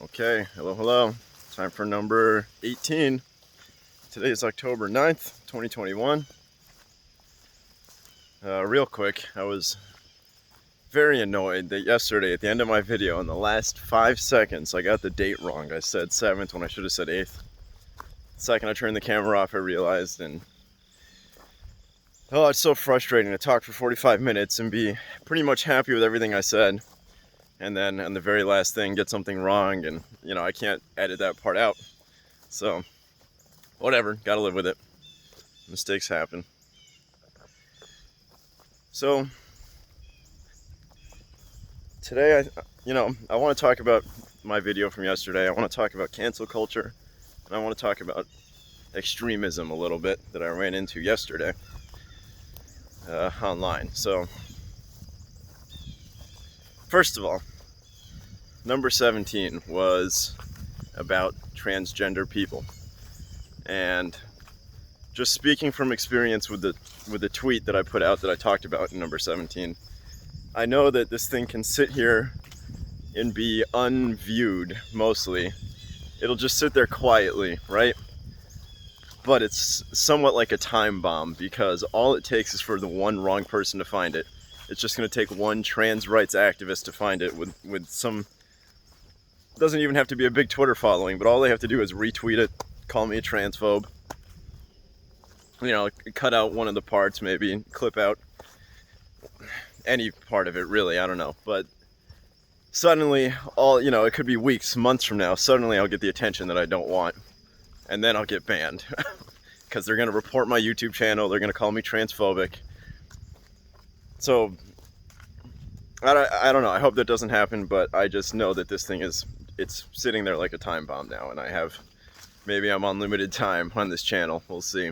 Okay, hello. Time for number 18. Today is October 9th, 2021. Real quick, I was very annoyed that yesterday at the end of my video, in the last 5 seconds, I got the date wrong. I said 7th when I should have said 8th. The second I turned the camera off, I realized, and it's so frustrating to talk for 45 minutes and be pretty much happy with everything I said, and then on the very last thing get something wrong, and I can't edit that part out. So whatever, gotta live with it. Mistakes happen. So today I want to talk about my video from yesterday. I want to talk about cancel culture, and I want to talk about extremism a little bit that I ran into yesterday online. So first of all, number 17 was about transgender people, and just speaking from experience with the tweet that I put out that I talked about in number 17, I know that this thing can sit here and be unviewed mostly. It'll just sit there quietly, right? But it's somewhat like a time bomb, because all it takes is for the one wrong person to find it. It's just going to take one trans rights activist to find it with some, doesn't even have to be a big Twitter following, but all they have to do is retweet it, call me a transphobe, cut out one of the parts, maybe clip out any part of it, really, I don't know. But suddenly, it could be weeks, months from now, suddenly I'll get the attention that I don't want, and then I'll get banned because they're going to report my YouTube channel, they're going to call me transphobic. So I don't know, I hope that doesn't happen, but I just know that this thing it's sitting there like a time bomb now, and maybe I'm on limited time on this channel. We'll see.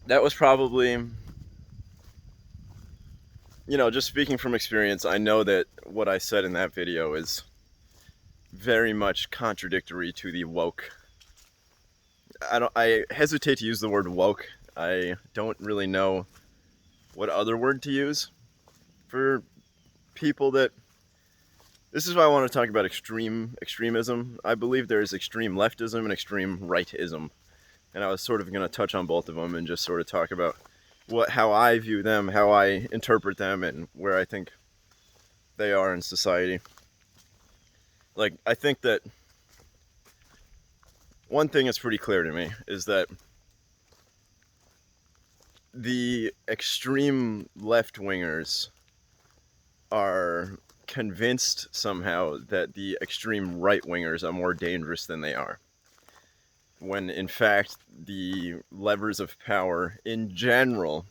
That was probably, just speaking from experience, I know that what I said in that video is very much contradictory to the woke. I hesitate to use the word woke. I don't really know what other word to use for people that... This is why I want to talk about extremism. I believe there is extreme leftism and extreme rightism. And I was sort of going to touch on both of them and just sort of talk about how I view them, how I interpret them, and where I think they are in society. Like, I think that one thing that's pretty clear to me is that the extreme left-wingers are convinced somehow that the extreme right-wingers are more dangerous than they are, when in fact the levers of power in general,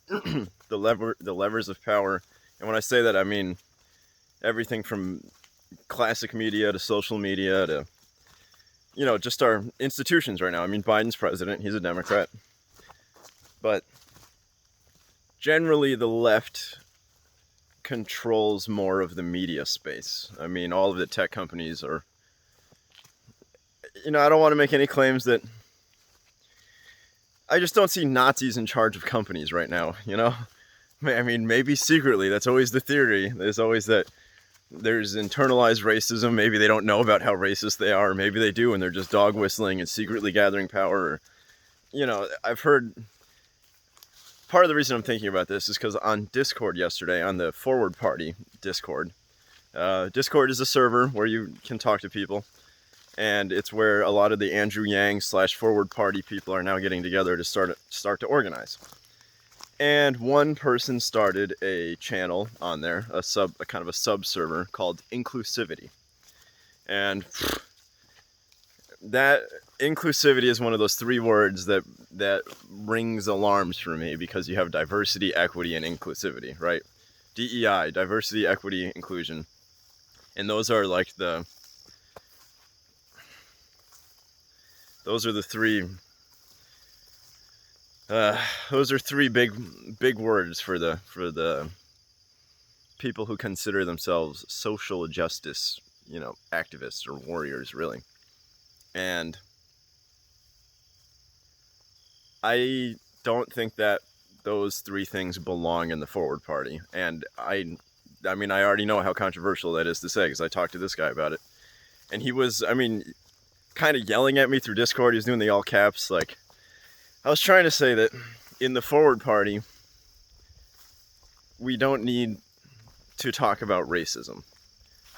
the levers of power, and when I say that I mean everything from classic media to social media to just our institutions right now. I mean, Biden's president, he's a Democrat, but generally the left controls more of the media space. I mean, all of the tech companies are, I don't want to make any claims that... I just don't see Nazis in charge of companies right now, I mean, maybe secretly, that's always the theory. There's always that there's internalized racism. Maybe they don't know about how racist they are, or maybe they do and they're just dog whistling and secretly gathering power. Or, I've heard... Part of the reason I'm thinking about this is because on Discord yesterday, on the Forward Party Discord, Discord is a server where you can talk to people, and it's where a lot of the Andrew Yang / Forward Party people are now getting together to start to organize. And one person started a channel on there, a kind of a sub server called Inclusivity, and that inclusivity is one of those three words that rings alarms for me, because you have diversity, equity, and inclusivity, right? DEI, diversity, equity, inclusion. And those are like those are three big words for the people who consider themselves social justice, activists or warriors, really. And I don't think that those three things belong in the Forward Party, and I mean, I already know how controversial that is to say because I talked to this guy about it. And he was, I mean, kind of yelling at me through Discord. He was doing the all caps. Like, I was trying to say that in the Forward Party, we don't need to talk about racism.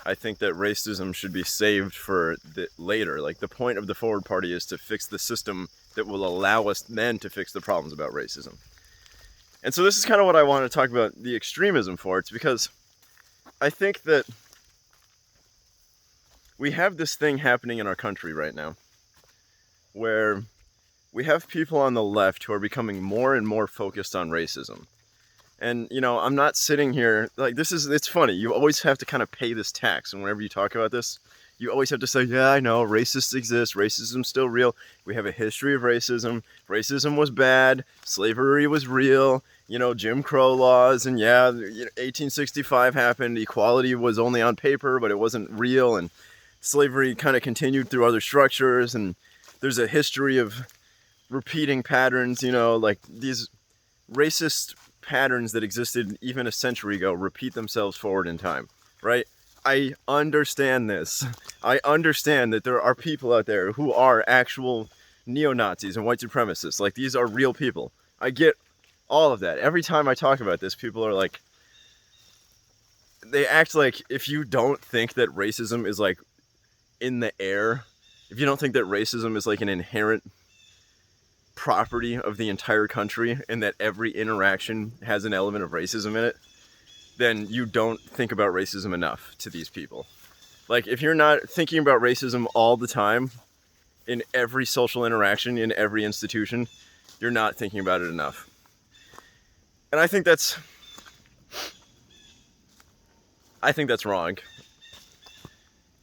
I think that racism should be saved for later. Like, the point of the Forward Party is to fix the system that will allow us then to fix the problems about racism. And so this is kind of what I want to talk about the extremism for. It's because I think that we have this thing happening in our country right now where we have people on the left who are becoming more and more focused on racism. And, you know, I'm not sitting here, like, it's funny, you always have to kind of pay this tax, and whenever you talk about this, you always have to say, yeah, I know, racists exist, racism's still real, we have a history of racism was bad, slavery was real, you know, Jim Crow laws, and yeah, 1865 happened, equality was only on paper, but it wasn't real, and slavery kind of continued through other structures, and there's a history of repeating patterns, you know, like these racist patterns that existed even a century ago repeat themselves forward in time, right? I understand this. I understand that there are people out there who are actual neo-Nazis and white supremacists. Like, these are real people. I get all of that. Every time I talk about this, people are like, they act like if you don't think that racism is like in the air, if you don't think that racism is like an inherent property of the entire country and that every interaction has an element of racism in it, then you don't think about racism enough to these people. Like, if you're not thinking about racism all the time in every social interaction, in every institution, you're not thinking about it enough. And I think that's wrong.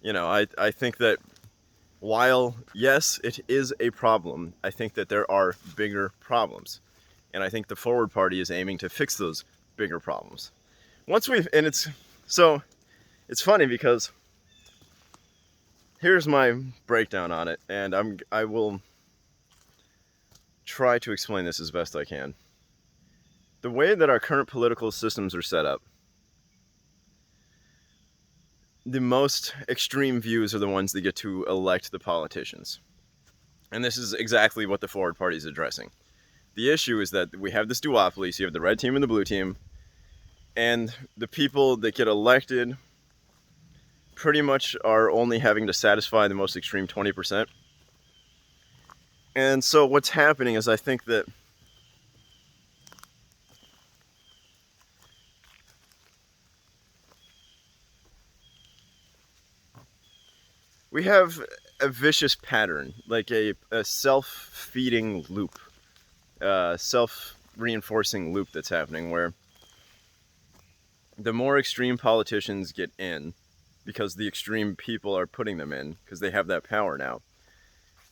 You know, I think that while, yes, it is a problem, I think that there are bigger problems. And I think the Forward Party is aiming to fix those bigger problems. It's funny because here's my breakdown on it, and I will try to explain this as best I can. The way that our current political systems are set up, the most extreme views are the ones that get to elect the politicians. And this is exactly what the Forward Party is addressing. The issue is that we have this duopoly, so you have the red team and the blue team, and the people that get elected pretty much are only having to satisfy the most extreme 20%. And so what's happening is, I think that we have a vicious pattern, like a self-feeding loop, self-reinforcing loop that's happening, where the more extreme politicians get in, because the extreme people are putting them in, because they have that power now.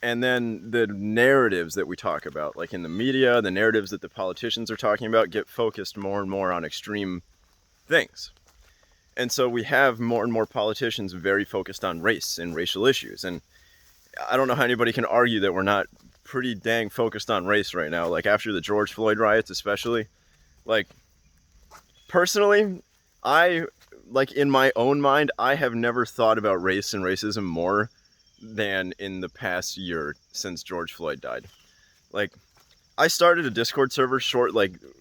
And then the narratives that we talk about, like in the media, the narratives that the politicians are talking about get focused more and more on extreme things. And so we have more and more politicians very focused on race and racial issues. And I don't know how anybody can argue that we're not pretty dang focused on race right now. Like, after the George Floyd riots especially. Like, personally, in my own mind, I have never thought about race and racism more than in the past year since George Floyd died. Like, I started a Discord server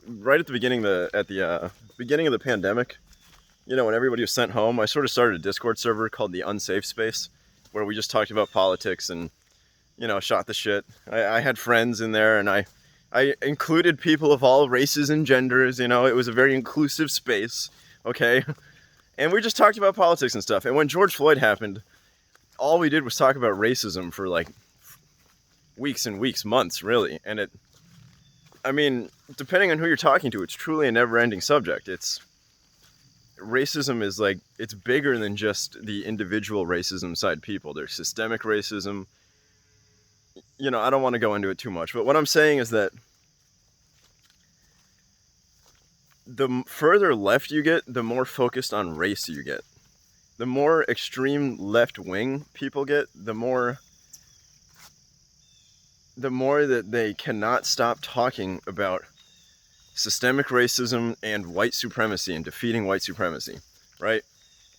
right at the beginning of the pandemic. You know, when everybody was sent home, I sort of started a Discord server called the Unsafe Space, where we just talked about politics and, you know, shot the shit. I had friends in there, and I included people of all races and genders. You know, it was a very inclusive space, okay? And we just talked about politics and stuff. And when George Floyd happened, all we did was talk about racism for like weeks and weeks, months, really. And depending on who you're talking to, it's truly a never-ending subject. Racism is like, it's bigger than just the individual racism side people. There's systemic racism. You know, I don't want to go into it too much, but what I'm saying is that the further left you get, the more focused on race you get. The more extreme left-wing people get, the more that they cannot stop talking about systemic racism and white supremacy and defeating white supremacy. right?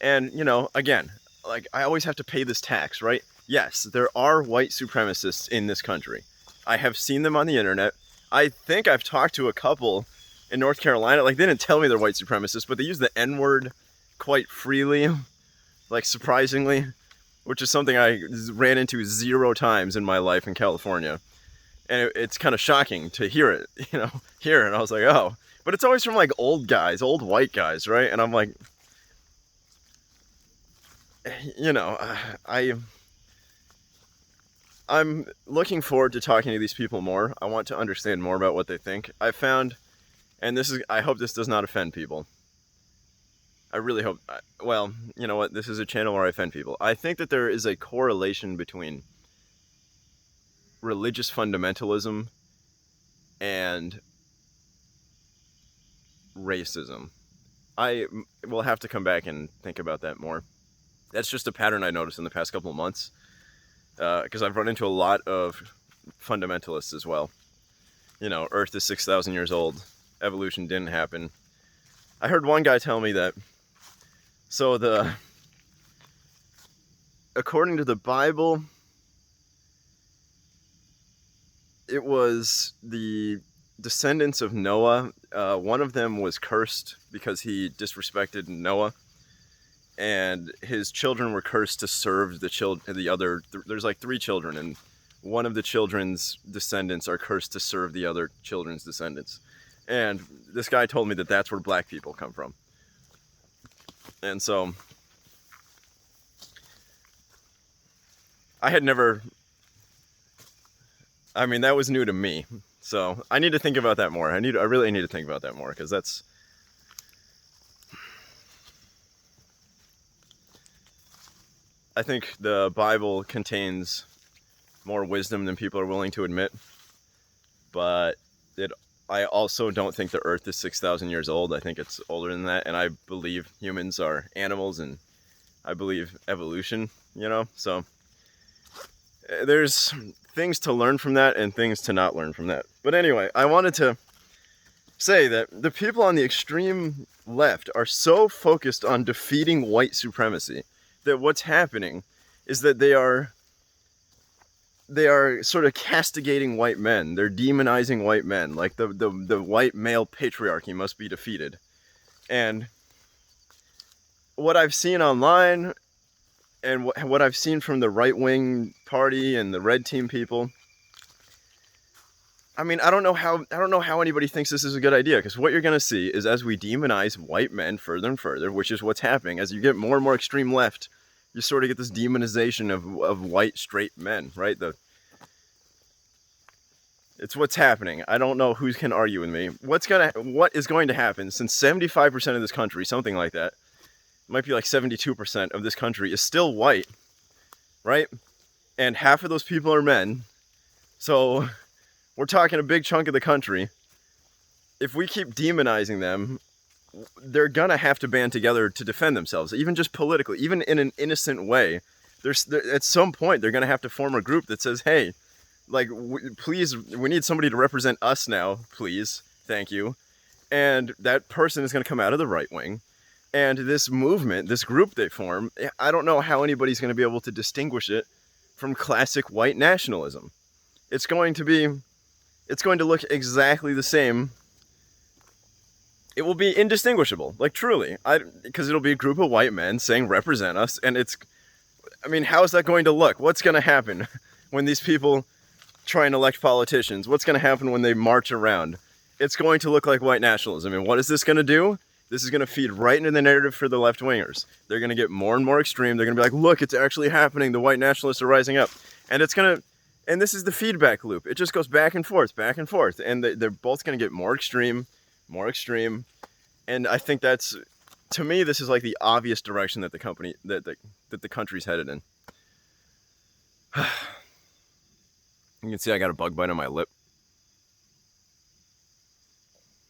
And, you know, again, like, I always have to pay this tax, right? Yes, there are white supremacists in this country. I have seen them on the internet. I think I've talked to a couple in North Carolina. Like, they didn't tell me they're white supremacists, but they use the N-word quite freely, like, surprisingly, which is something I ran into 0 times in my life in California. And it's kind of shocking to hear it, you know, hear it. And I was like, oh. But it's always from, like, old guys, old white guys, right? And I'm like, you know, I'm looking forward to talking to these people more. I want to understand more about what they think. I found, and I hope this does not offend people. I really hope, well, you know what, this is a channel where I offend people. I think that there is a correlation between religious fundamentalism and racism. I will have to come back and think about that more. That's just a pattern I noticed in the past couple of months, because I've run into a lot of fundamentalists as well. You know, Earth is 6,000 years old. Evolution didn't happen. I heard one guy tell me that, according to the Bible, it was the descendants of Noah. One of them was cursed because he disrespected Noah. And his children were cursed to serve the other. There's like 3 children, and one of the children's descendants are cursed to serve the other children's descendants. And this guy told me that that's where black people come from. And so I had never, I mean, that was new to me. So I need to think about that more. I really need to think about that more, because that's, I think the Bible contains more wisdom than people are willing to admit, but I also don't think the Earth is 6,000 years old. I think it's older than that, and I believe humans are animals, and I believe evolution, you know? So there's things to learn from that and things to not learn from that. But anyway, I wanted to say that the people on the extreme left are so focused on defeating white supremacy that what's happening is that they are sort of castigating white men. They're demonizing white men. Like the white male patriarchy must be defeated. And what I've seen online and what I've seen from the right-wing party and the red team people, I mean, I don't know how anybody thinks this is a good idea, because what you're going to see is, as we demonize white men further and further, which is what's happening, as you get more and more extreme left, you sort of get this demonization of white straight men, right? It's what's happening. I don't know who can argue with me. What is going to happen, since 75% of this country, something like that, might be like 72% of this country is still white, right? And half of those people are men. So we're talking a big chunk of the country. If we keep demonizing them, they're gonna have to band together to defend themselves, even just politically, even in an innocent way. At some point, they're gonna have to form a group that says, hey, like, please, we need somebody to represent us now, please, thank you. And that person is gonna come out of the right wing. And this movement, this group they form, I don't know how anybody's gonna be able to distinguish it from classic white nationalism. It's going to look exactly the same. It will be indistinguishable, like, truly, because it'll be a group of white men saying represent us, and I mean, how is that going to look? What's going to happen when these people try and elect politicians? What's going to happen when they march around? It's going to look like white nationalism, and what is this going to do? This is going to feed right into the narrative for the left-wingers. They're going to get more and more extreme. They're going to be like, look, it's actually happening. The white nationalists are rising up, and this is the feedback loop. It just goes back and forth, and they're both going to get more extreme, and I think that's, to me, this is like the obvious direction that the country's headed in. You can see I got a bug bite on my lip.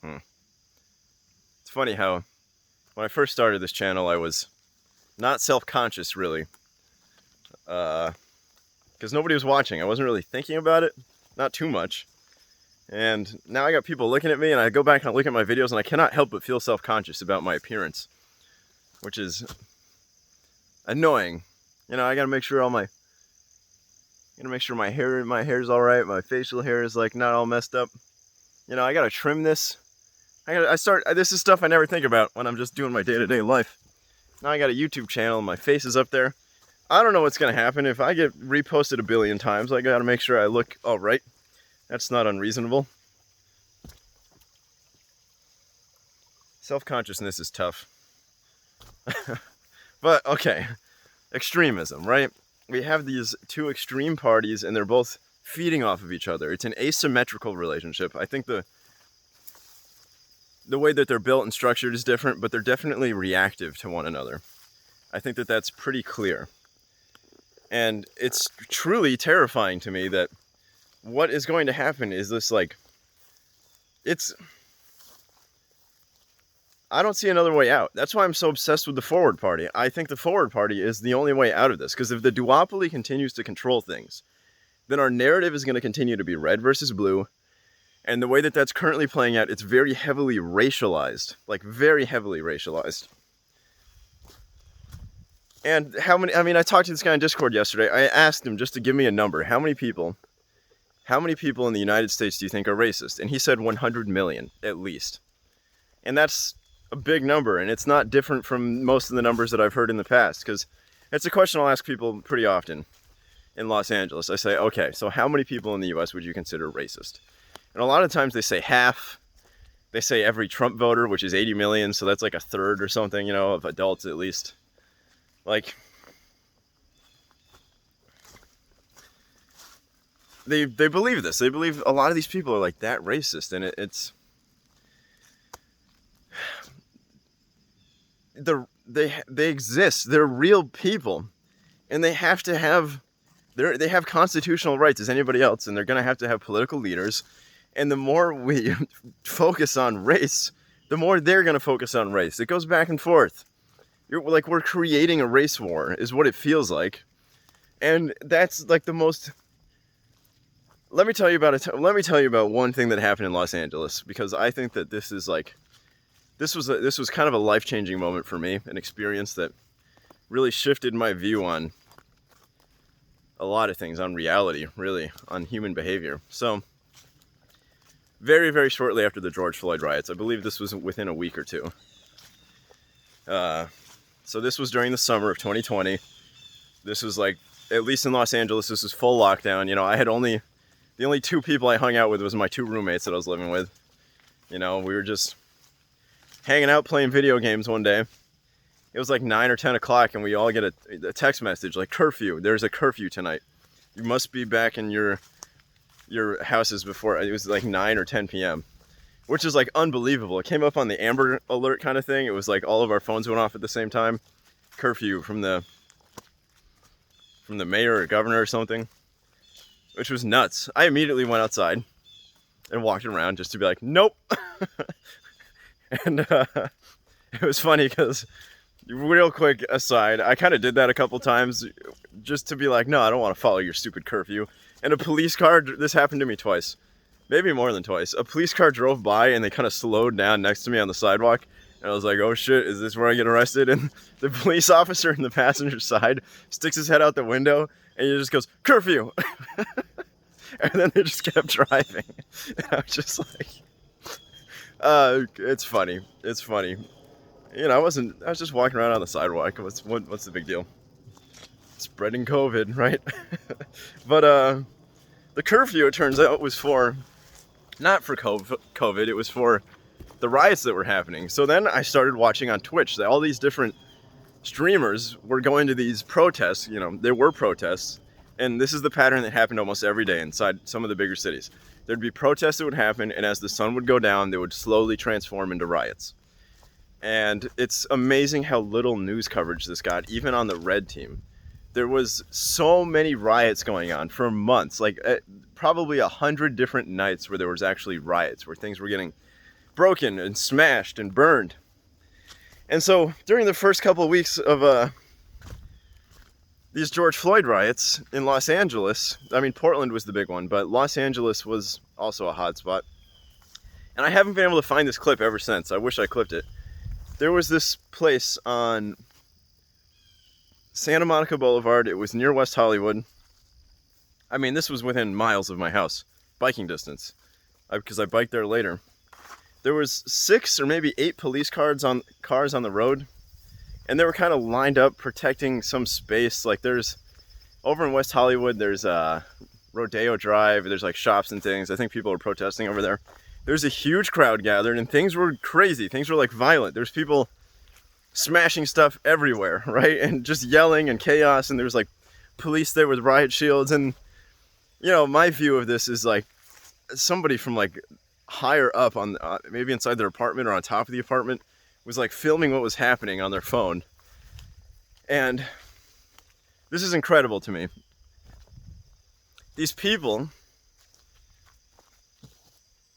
It's funny how when I first started this channel, I was not self-conscious, really, because nobody was watching. I wasn't really thinking about it, not too much. And now I got people looking at me, and I go back and I look at my videos, and I cannot help but feel self-conscious about my appearance. which is annoying. You know, I gotta make sure my hair's all right. My facial hair is like not all messed up. You know, I gotta trim this. This is stuff I never think about when I'm just doing my day-to-day life. Now I got a YouTube channel and my face is up there. I don't know what's gonna happen. If I get reposted a billion times, I gotta make sure I look all right. That's not unreasonable. Self-consciousness is tough. But, okay. Extremism, right? We have these two extreme parties and they're both feeding off of each other. It's an asymmetrical relationship. I think the way that they're built and structured is different, but they're definitely reactive to one another. I think that that's pretty clear. And it's truly terrifying to me that what is going to happen is this, like, I don't see another way out. That's why I'm so obsessed with the Forward Party. I think the Forward Party is the only way out of this, because if the duopoly continues to control things, then our narrative is going to continue to be red versus blue. And the way that that's currently playing out, it's very heavily racialized, like very heavily racialized. And I talked to this guy on Discord yesterday. I asked him just to give me a number. How many people in the United States do you think are racist? And he said 100 million, at least. And that's a big number, and it's not different from most of the numbers that I've heard in the past, because it's a question I'll ask people pretty often in Los Angeles. I say, okay, so how many people in the US would you consider racist? And a lot of times they say half. They say every Trump voter, which is 80 million, so that's like a third or something, you know, of adults at least. Like, they believe this. They believe a lot of these people are like that racist, and it's they exist. They're real people, and they have to have they have constitutional rights as anybody else, and they're going to have political leaders. And the more we focus on race, the more they're going to focus on race. It goes back and forth. We're creating a race war, is what it feels like, and that's like the most. Let me tell you about one thing that happened in Los Angeles, because I think that this is like. This was kind of a life-changing moment for me, an experience that really shifted my view on a lot of things, on reality, really, on human behavior. So, very, very shortly after the George Floyd riots, I believe this was within a week or two. So this was during the summer of 2020. This was like, at least in Los Angeles, this was full lockdown. You know, the only two people I hung out with was my two roommates that I was living with. You know, we were just hanging out playing video games one day. It was like 9 or 10 o'clock, and we all get a text message like, curfew, there's a curfew tonight. You must be back in your houses before. It was like 9 or 10 p.m., which is like unbelievable. It came up on the Amber Alert kind of thing. It was like all of our phones went off at the same time. Curfew from the mayor or governor or something, which was nuts. I immediately went outside and walked around just to be like, nope. And it was funny because, real quick aside, I kind of did that a couple times just to be like, no, I don't want to follow your stupid curfew. And a police car, this happened to me twice, maybe more than twice. A police car drove by and they kind of slowed down next to me on the sidewalk. And I was like, oh shit, is this where I get arrested? And the police officer in the passenger side sticks his head out the window and he just goes, curfew. And then they just kept driving. And I was just like, it's funny. It's funny. You know, I was just walking around on the sidewalk. What's the big deal? Spreading COVID, right? But the curfew, it turns out, was not for COVID. It was for the riots that were happening. So then I started watching on Twitch. All these different streamers were going to these protests. You know, there were protests, and this is the pattern that happened almost every day inside some of the bigger cities. There'd be protests that would happen, and as the sun would go down, they would slowly transform into riots. And it's amazing how little news coverage this got, even on the red team. There was so many riots going on for months, like probably 100 different nights where there was actually riots, where things were getting broken and smashed and burned. And so during the first couple of weeks of these George Floyd riots in Los Angeles, I mean, Portland was the big one, but Los Angeles was also a hot spot. And I haven't been able to find this clip ever since. I wish I clipped it. there was this place on Santa Monica Boulevard. It was near West Hollywood. I mean, this was within miles of my house, biking distance, because I biked there later. There was 6 or maybe 8 police cars on the road, and they were kind of lined up protecting some space. Like there's over in West Hollywood, there's Rodeo Drive. There's like shops and things. I think people are protesting over there. There's a huge crowd gathered, and things were crazy. Things were like violent. There's people smashing stuff everywhere, right? And just yelling and chaos. And there's like police there with riot shields. And you know, my view of this is like somebody from like higher up on maybe inside their apartment or on top of the apartment was like filming what was happening on their phone. And this is incredible to me. These people,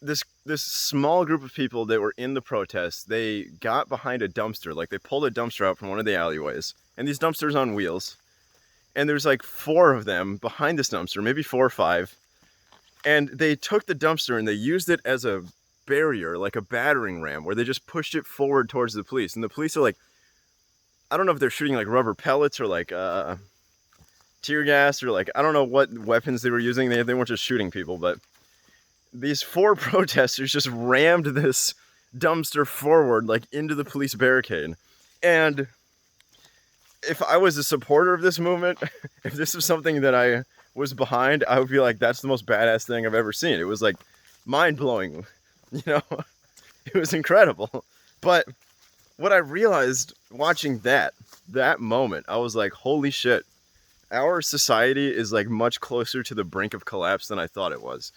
this small group of people that were in the protest, they got behind a dumpster. Like they pulled a dumpster out from one of the alleyways, and these dumpsters on wheels, and there's like 4 of them behind this dumpster, maybe 4 or 5, and they took the dumpster and they used it as a barrier, like a battering ram, where they just pushed it forward towards the police. And the police are like, I don't know if they're shooting like rubber pellets or like tear gas or like, I don't know what weapons they were using. They weren't just shooting people, but these 4 protesters just rammed this dumpster forward like into the police barricade. And if I was a supporter of this movement, if this was something that I was behind, I would be like, that's the most badass thing I've ever seen. It was like mind-blowing, you know. It was incredible. But what I realized watching that moment, I was like, holy shit, our society is like much closer to the brink of collapse than I thought it was.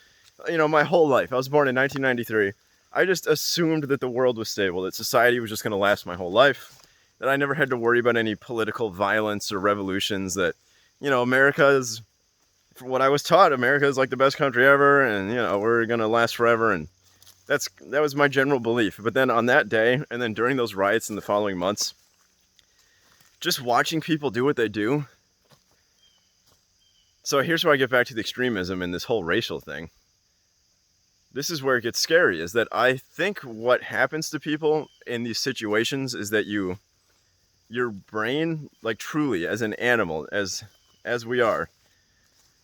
You know, my whole life, I was born in 1993. I just assumed that the world was stable, that society was just going to last my whole life, that I never had to worry about any political violence or revolutions, that, you know, America is, for what I was taught, America is like the best country ever, and, you know, we're going to last forever. And that was my general belief. But then on that day, and then during those riots in the following months, just watching people do what they do. So here's where I get back to the extremism and this whole racial thing. This is where it gets scary, is that I think what happens to people in these situations is that your brain, like truly as an animal, as we are,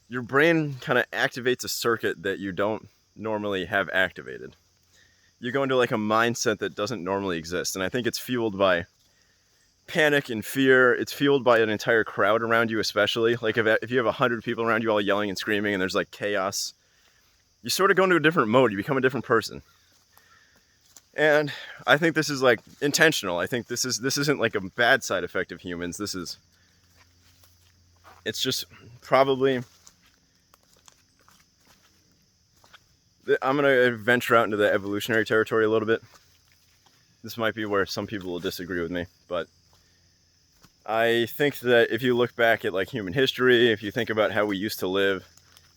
your brain kind of activates a circuit that you don't normally have activated. You go into like a mindset that doesn't normally exist. And I think it's fueled by panic and fear. It's fueled by an entire crowd around you, especially. Like if you have 100 people around you all yelling and screaming and there's like chaos, you sort of go into a different mode. You become a different person. And I think this is like intentional. I think this isn't like a bad side effect of humans. It's just probably, I'm going to venture out into the evolutionary territory a little bit. This might be where some people will disagree with me, but I think that if you look back at like human history, if you think about how we used to live,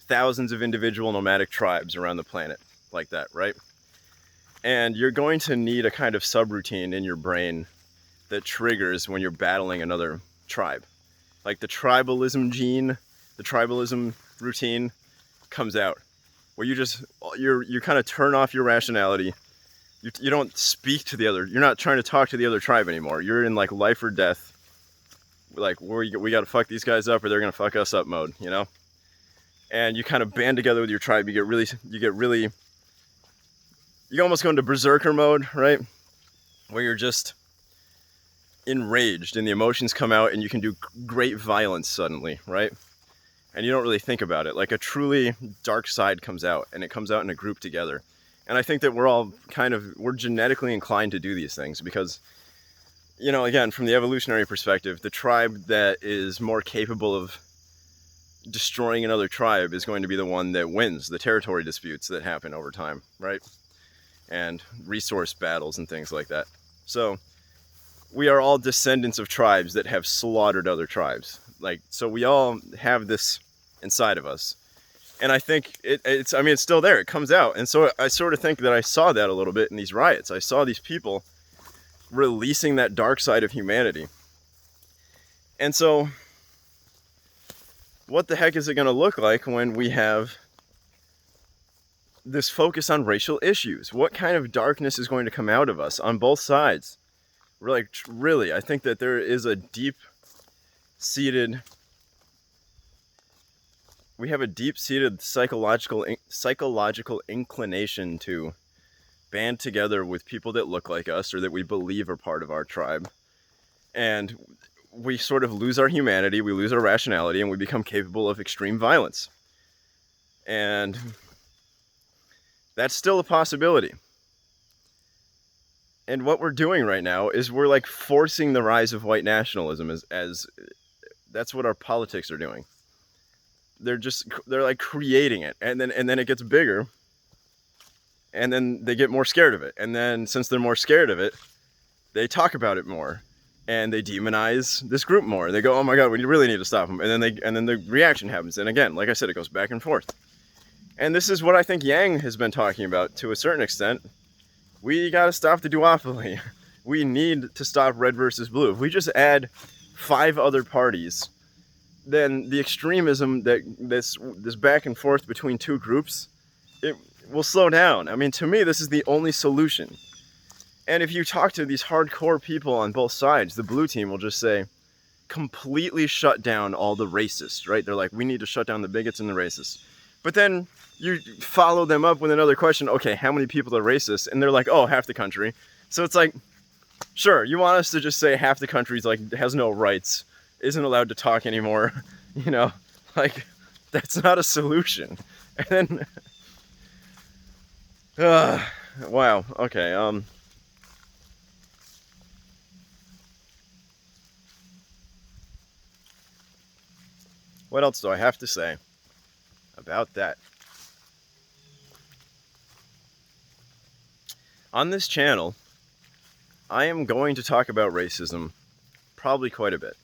thousands of individual nomadic tribes around the planet like that, right? And you're going to need a kind of subroutine in your brain that triggers when you're battling another tribe. Like the tribalism gene, the tribalism routine comes out, where you kind of turn off your rationality. You don't speak to the other. You're not trying to talk to the other tribe anymore. You're in like life or death, like we got to fuck these guys up or they're gonna fuck us up mode, you know. And you kind of band together with your tribe. You almost go into berserker mode, right? Where you're just enraged and the emotions come out and you can do great violence suddenly, right? And you don't really think about it. Like a truly dark side comes out, and it comes out in a group together. And I think that we're genetically inclined to do these things because, you know, again, from the evolutionary perspective, the tribe that is more capable of destroying another tribe is going to be the one that wins the territory disputes that happen over time, right? And resource battles and things like that. So we are all descendants of tribes that have slaughtered other tribes. Like, so we all have this inside of us. And I think it's still there. It comes out. And so I sort of think that I saw that a little bit in these riots. I saw these people releasing that dark side of humanity. And so what the heck is it going to look like when we have this focus on racial issues? What kind of darkness is going to come out of us on both sides? We're like, really, I think that there is a deep-seated, we have a deep-seated psychological inclination to band together with people that look like us or that we believe are part of our tribe. And we sort of lose our humanity, we lose our rationality, and we become capable of extreme violence. And that's still a possibility. And what we're doing right now is we're like forcing the rise of white nationalism as that's what our politics are doing. They're like creating it, and then it gets bigger, and then they get more scared of it. And then since they're more scared of it, they talk about it more, and they demonize this group more. They go, "Oh my God, we really need to stop them." And then the reaction happens. And again, like I said, it goes back and forth. And this is what I think Yang has been talking about to a certain extent. We got to stop the duopoly. We need to stop red versus blue. If we just add 5 other parties, then the extremism that this back and forth between 2 groups, it will slow down. I mean, to me, this is the only solution. And if you talk to these hardcore people on both sides, the blue team will just say, completely shut down all the racists, right? They're like, we need to shut down the bigots and the racists. But then you follow them up with another question, okay, how many people are racist? And they're like, oh, half the country. So it's like, sure, you want us to just say half the country's like, has no rights, isn't allowed to talk anymore, you know, like, that's not a solution. And then, wow, okay, what else do I have to say about that? On this channel, I am going to talk about racism probably quite a bit.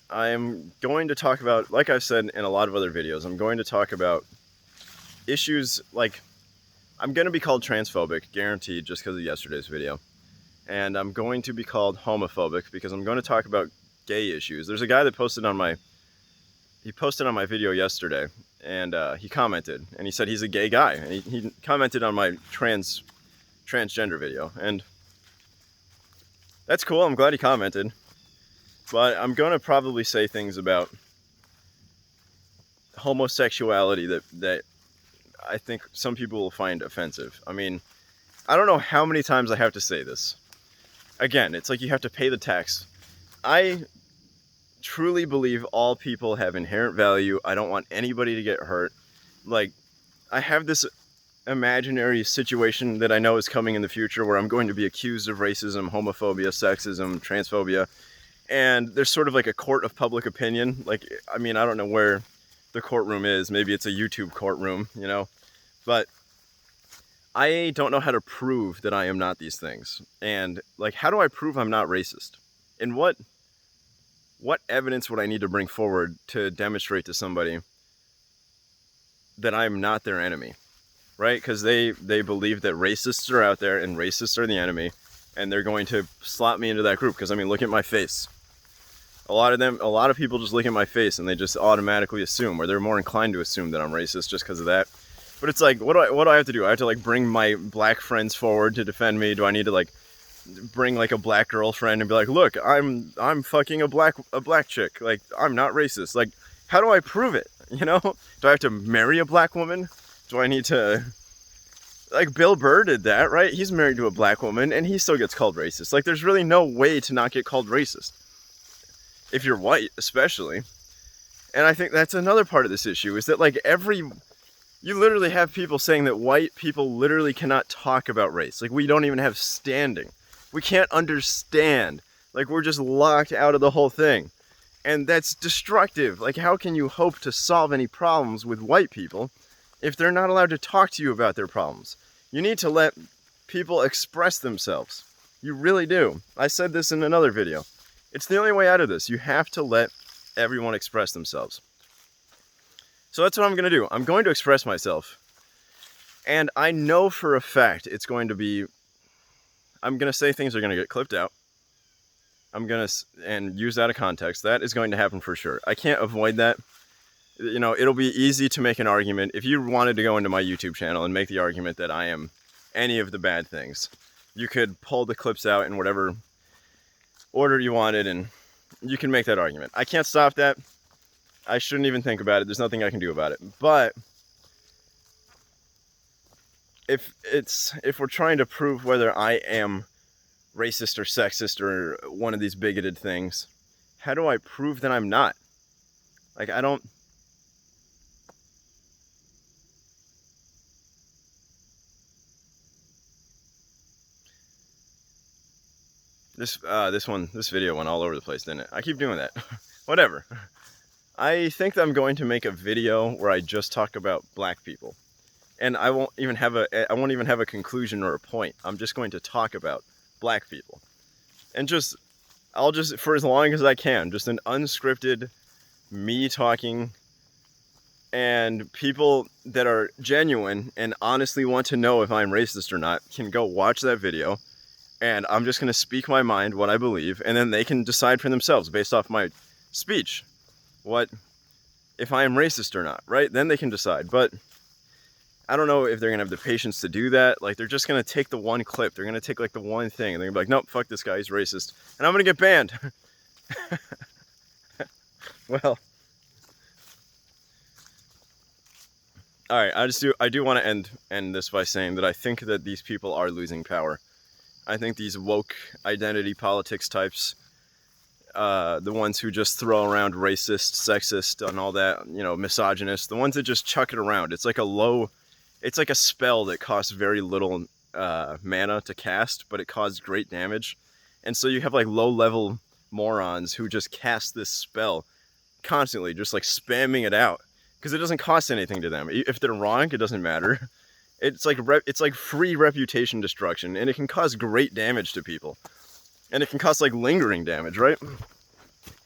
I am going to talk about, like I've said in a lot of other videos, I'm going to talk about issues like, I'm going to be called transphobic, guaranteed, just because of yesterday's video. And I'm going to be called homophobic because I'm going to talk about gay issues. There's a guy that posted on my video yesterday, and he commented, and he said he's a gay guy. And he commented on my transgender video, and that's cool. I'm glad he commented. But I'm going to probably say things about homosexuality that I think some people will find offensive. I mean, I don't know how many times I have to say this. Again, it's like you have to pay the tax. I truly believe all people have inherent value. I don't want anybody to get hurt. Like, I have this imaginary situation that I know is coming in the future where I'm going to be accused of racism, homophobia, sexism, transphobia. And there's sort of like a court of public opinion. Like, I mean, I don't know where the courtroom is. Maybe it's a YouTube courtroom, you know? But I don't know how to prove that I am not these things. And, like, how do I prove I'm not racist? And what evidence would I need to bring forward to demonstrate to somebody that I'm not their enemy? Right? Because they believe that racists are out there and racists are the enemy. And they're going to slot me into that group. Because, I mean, look at my face. A lot of people just look at my face and they just automatically assume, or they're more inclined to assume that I'm racist just because of that. But it's like, what do I have to do? I have to like bring my black friends forward to defend me? Do I need to like bring like a black girlfriend and be like, look, I'm fucking a black chick. Like, I'm not racist. Like, how do I prove it? You know? Do I have to marry a black woman? Do I need to, like, Bill Burr did that, right? He's married to a black woman and he still gets called racist. Like, there's really no way to not get called racist. If you're white, especially. And I think that's another part of this issue, is that like you literally have people saying that white people literally cannot talk about race. Like, we don't even have standing. We can't understand. Like, we're just locked out of the whole thing. And that's destructive. Like, how can you hope to solve any problems with white people if they're not allowed to talk to you about their problems? You need to let people express themselves. You really do. I said this in another video. It's the only way out of this. You have to let everyone express themselves. So that's what I'm going to do. I'm going to express myself. And I know for a fact it's going to be, I'm going to say things are going to get clipped out. I'm going to, and used out of context. That is going to happen for sure. I can't avoid that. You know, it'll be easy to make an argument. If you wanted to go into my YouTube channel and make the argument that I am any of the bad things, you could pull the clips out in whatever order you wanted, and you can make that argument. I can't stop that. I shouldn't even think about it. There's nothing I can do about it. But if we're trying to prove whether I am racist or sexist or one of these bigoted things, how do I prove that I'm not? Like, I don't... This video went all over the place, didn't it? I keep doing that. Whatever. I think that I'm going to make a video where I just talk about black people. And I won't even have a conclusion or a point. I'm just going to talk about black people. And I'll just, for as long as I can, just an unscripted me talking, and people that are genuine and honestly want to know if I'm racist or not can go watch that video, and I'm just going to speak my mind, what I believe, and then they can decide for themselves based off my speech if I am racist or not, right? Then they can decide. But I don't know if they're going to have the patience to do that. Like, they're just going to take the one clip. They're going to take like the one thing, and they're going to be like, nope, fuck this guy, he's racist, and I'm going to get banned. Well, all right, I do want to end this by saying that I think that these people are losing power. I think these woke identity politics types, the ones who just throw around racist, sexist, and all that, misogynist, the ones that just chuck it around. It's like a spell that costs very little mana to cast, but it caused great damage. And so you have like low-level morons who just cast this spell constantly, just like spamming it out, because it doesn't cost anything to them. If they're wrong, it doesn't matter. It's like free reputation destruction, and it can cause great damage to people, and it can cause like lingering damage, right?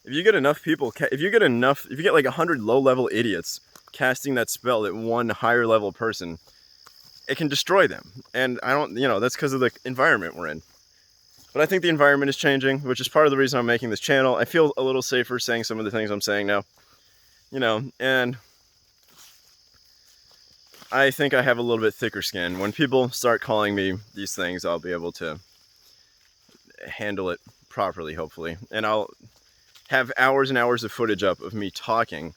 If you get enough people, if you get like 100 low-level idiots casting that spell at one higher-level person, it can destroy them. And that's because of the environment we're in. But I think the environment is changing, which is part of the reason I'm making this channel. I feel a little safer saying some of the things I'm saying now, and I think I have a little bit thicker skin. When people start calling me these things, I'll be able to handle it properly, hopefully. And I'll have hours and hours of footage up of me talking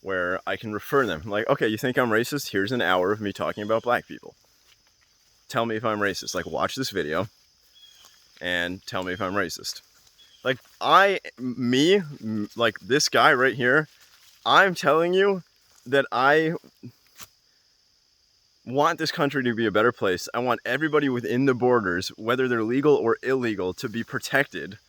where I can refer them. Like, okay, you think I'm racist? Here's an hour of me talking about black people. Tell me if I'm racist. Like, watch this video and tell me if I'm racist. Like, like this guy right here, I'm telling you that I want this country to be a better place. I want everybody within the borders, whether they're legal or illegal, to be protected.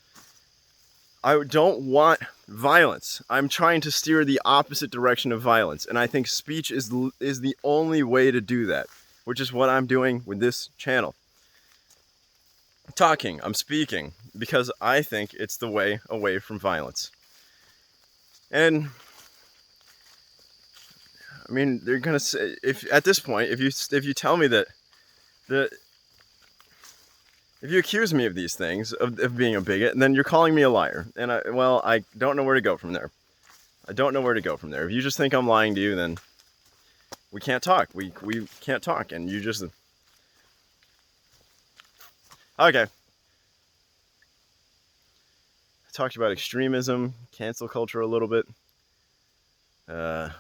I don't want violence. I'm trying to steer the opposite direction of violence, and I think speech is the only way to do that, which is what I'm doing with this channel. I'm speaking, because I think it's the way away from violence. And I mean, they're gonna say, if at this point, if you tell me that if you accuse me of these things, of being a bigot, then you're calling me a liar. And I don't know where to go from there. If you just think I'm lying to you, then we can't talk. We can't talk, and you just... Okay. I talked about extremism, cancel culture a little bit. I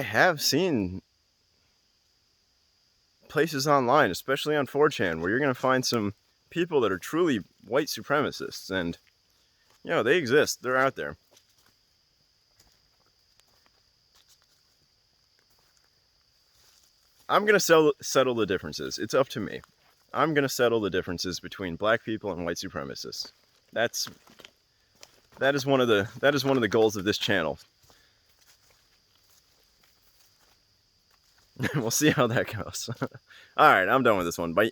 have seen places online, especially on 4chan, where you're going to find some people that are truly white supremacists, and they exist. They're out there. I'm going to settle the differences. It's up to me. I'm going to settle the differences between black people and white supremacists. That is one of the goals of this channel. We'll see how that goes. All right, I'm done with this one. Bye.